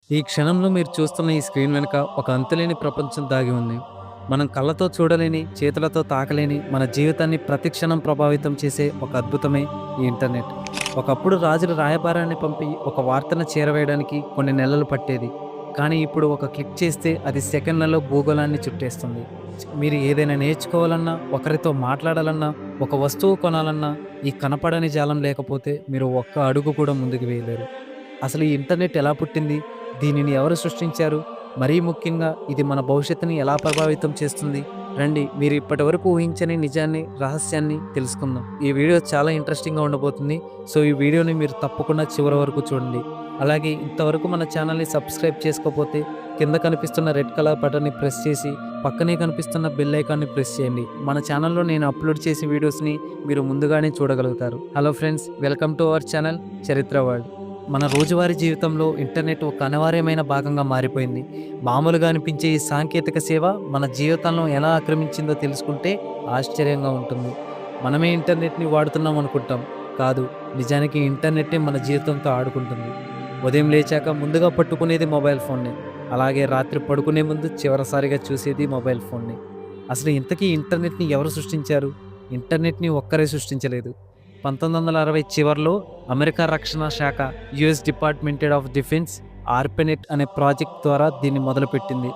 ఈ క్షణంలో మీరు చూస్తున్న ఈ స్క్రీన్ వెనుక ఒక అంతులేని ప్రపంచం దాగి ఉంది. మనం కళ్ళతో చూడలేని, చేతులతో తాకలేని మన జీవితాన్ని ప్రతి క్షణం ప్రభావితం చేసే ఒక అద్భుతమే ఈ ఇంటర్నెట్. ఒకప్పుడు రాజులు రాయబారాన్ని పంపి ఒక వార్తను చేరవేయడానికి కొన్ని నెలలు పట్టేది. కానీ ఇప్పుడు ఒక క్లిక్ చేస్తే అది సెకండ్లలో భూగోళాన్ని చుట్టేస్తుంది. మీరు ఏదైనా నేర్చుకోవాలన్నా, ఒకరితో మాట్లాడాలన్నా, ఒక వస్తువు కొనాలన్నా ఈ కనపడని జాలం లేకపోతే మీరు ఒక్క అడుగు కూడా ముందుకు వేయలేరు. అసలు ఈ ఇంటర్నెట్ ఎలా పుట్టింది? దీనిని ఎవరు సృష్టించారు? మరీ ముఖ్యంగా ఇది మన భవిష్యత్తుని ఎలా ప్రభావితం చేస్తుంది? రండి, మీరు ఇప్పటివరకు ఊహించని నిజాన్ని, రహస్యాన్ని తెలుసుకుందాం. ఈ వీడియో చాలా ఇంట్రెస్టింగ్‌గా ఉండబోతుంది. సో, ఈ వీడియోని మీరు తప్పకుండా చివరి వరకు చూడండి. అలాగే ఇంతవరకు మన ఛానల్‌ని సబ్స్క్రైబ్ చేసుకోకపోతే కింద కనిపిస్తున్న రెడ్ కలర్ బటన్‌ని ప్రెస్ చేసి, పక్కనే కనిపిస్తున్న బెల్ ఐకాన్‌ని ప్రెస్ చేయండి. మన ఛానల్‌లో నేను అప్లోడ్ చేసే వీడియోస్‌ని మీరు ముందుగానే చూడగలుగుతారు. Hello friends, welcome to our channel చరిత్ర వరల్డ్. మన రోజువారీ జీవితంలో ఇంటర్నెట్ ఒక అనివార్యమైన భాగంగా మారిపోయింది. మామూలుగా అనిపించే ఈ సాంకేతిక సేవ మన జీవితంలో ఎలా ఆక్రమించిందో తెలుసుకుంటే ఆశ్చర్యంగా ఉంటుంది. మనమే ఇంటర్నెట్ని వాడుతున్నాం అనుకుంటాం. కాదు, నిజానికి ఇంటర్నెట్టే మన జీవితంతో ఆడుకుంటుంది. ఉదయం లేచాక ముందుగా పట్టుకునేది మొబైల్ ఫోన్నే. అలాగే రాత్రి పడుకునే ముందు చివరిసారిగా చూసేది మొబైల్ ఫోన్నే. అసలు ఇంతకీ ఇంటర్నెట్ని ఎవరు సృష్టించారు? ఇంటర్నెట్ని ఒక్కరే సృష్టించలేదు. 1960 చివర్లో అమెరికా రక్షణ శాఖ యుఎస్ డిపార్ట్మెంట్ ఆఫ్ డిఫెన్స్ ఆర్పెనెట్ అనే ప్రాజెక్ట్ ద్వారా దీన్ని మొదలుపెట్టింది.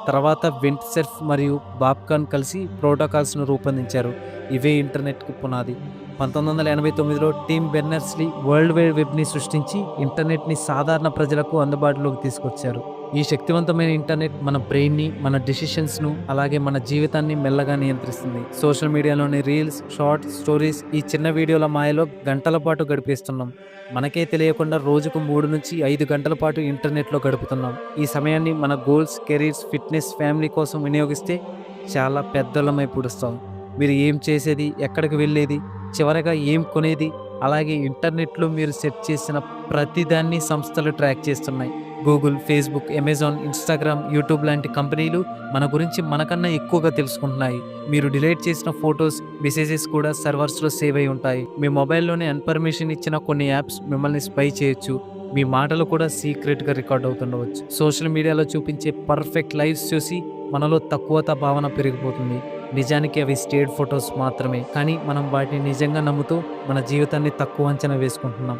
తర్వాత వెంట్సెర్ఫ్ మరియు బాబ్కాన్ కలిసి ప్రోటోకాల్స్ను రూపొందించారు. ఇవే ఇంటర్నెట్కి పునాది. 1989లో టీమ్ బెర్నర్స్-లీ వరల్డ్ వైడ్ వెబ్ని సృష్టించి ఇంటర్నెట్ని సాధారణ ప్రజలకు అందుబాటులోకి తీసుకొచ్చారు. ఈ శక్తివంతమైన ఇంటర్నెట్ మన బ్రెయిన్ని, మన డెసిషన్స్ను, అలాగే మన జీవితాన్ని మెల్లగా నియంత్రిస్తుంది. సోషల్ మీడియాలోని రీల్స్, షార్ట్ స్టోరీస్, ఈ చిన్న వీడియోల మాయలో గంటల పాటు గడిపేస్తున్నాం. మనకే తెలియకుండా రోజుకు 3 నుంచి 5 గంటల పాటు ఇంటర్నెట్లో గడుపుతున్నాం. ఈ సమయాన్ని మన గోల్స్, కెరీర్స్, ఫిట్నెస్, ఫ్యామిలీ కోసం వినియోగిస్తే చాలా పెద్దోళ్ళమై పుడుస్తాం. మీరు ఏం చేసేది, ఎక్కడికి వెళ్ళేది, చివరగా ఏం కొనేది, అలాగే ఇంటర్నెట్లో మీరు సెర్చ్ చేసిన ప్రతిదాన్ని సంస్థలు ట్రాక్ చేస్తున్నాయి. Google, Facebook, Amazon, Instagram, YouTube లాంటి కంపెనీలు మన గురించి మనకన్నా ఎక్కువగా తెలుసుకుంటున్నాయి. మీరు డిలీట్ చేసిన ఫొటోస్, మెసేజెస్ కూడా సర్వర్స్లో సేవ్ అయి ఉంటాయి. మీ మొబైల్లోనే అన్పర్మిషన్ ఇచ్చిన కొన్ని యాప్స్ మిమ్మల్ని స్పై చేయొచ్చు. మీ మాటలు కూడా సీక్రెట్గా రికార్డ్ అవుతుండవచ్చు. సోషల్ మీడియాలో చూపించే పర్ఫెక్ట్ లైవ్స్ చూసి మనలో తక్కువత భావన పెరిగిపోతుంది. నిజానికి అవి స్టేడ్ ఫొటోస్ మాత్రమే. కానీ మనం వాటిని నిజంగా నమ్ముతూ మన జీవితాన్ని తక్కువ అంచనా వేసుకుంటున్నాం.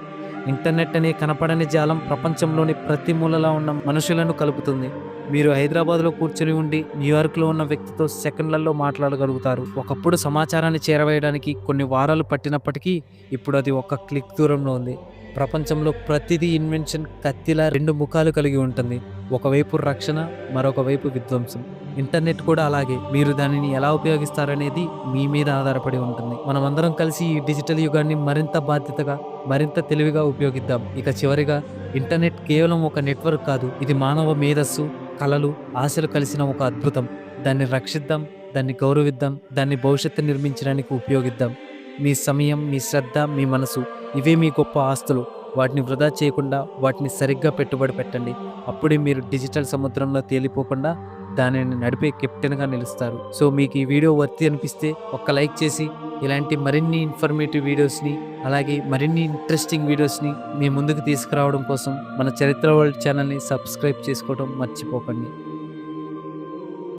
ఇంటర్నెట్ అనే కనపడని జాలం ప్రపంచంలోని ప్రతి మూలలో ఉన్న మనుషులను కలుపుతుంది. మీరు హైదరాబాద్లో కూర్చొని ఉండి న్యూయార్క్లో ఉన్న వ్యక్తితో సెకండ్లలో మాట్లాడగలుగుతారు. ఒకప్పుడు సమాచారాన్ని చేరవేయడానికి కొన్ని వారాలు పట్టినప్పటికీ ఇప్పుడు అది ఒక్క క్లిక్ దూరంలో ఉంది. ప్రపంచంలో ప్రతిదీ ఇన్వెన్షన్ కత్తిలా 2 ముఖాలు కలిగి ఉంటుంది. ఒకవైపు రక్షణ, మరొక వైపు విధ్వంసం. ఇంటర్నెట్ కూడా అలాగే. మీరు దానిని ఎలా ఉపయోగిస్తారనేది మీ మీద ఆధారపడి ఉంటుంది. మనమందరం కలిసి ఈ డిజిటల్ యుగాన్ని మరింత బాధ్యతగా, మరింత తెలివిగా ఉపయోగిద్దాం. ఇక చివరిగా, ఇంటర్నెట్ కేవలం ఒక నెట్వర్క్ కాదు. ఇది మానవ మేధస్సు, కలలు, ఆశలు కలిసిన ఒక అద్భుతం. దాన్ని రక్షిద్దాం, దాన్ని గౌరవిద్దాం, దాన్ని భవిష్యత్తు నిర్మించడానికి ఉపయోగిద్దాం. మీ సమయం, మీ శ్రద్ధ, మీ మనసు, ఇవే మీ గొప్ప ఆస్తులు. వాటిని వృధా చేయకుండా వాటిని సరిగ్గా పెట్టుబడి పెట్టండి. అప్పుడే మీరు డిజిటల్ సముద్రంలో తేలిపోకుండా దానిని నడిపే కెప్టెన్గా నిలుస్తారు. సో, మీకు ఈ వీడియో వర్తి అనిపిస్తే ఒక్క లైక్ చేసి ఇలాంటి మరిన్ని ఇన్ఫర్మేటివ్ వీడియోస్ని, అలాగే మరిన్ని ఇంట్రెస్టింగ్ వీడియోస్ని మీ ముందుకు తీసుకురావడం కోసం మన చరిత్ర వరల్డ్ ఛానల్ని సబ్స్క్రైబ్ చేసుకోవడం మర్చిపోకండి.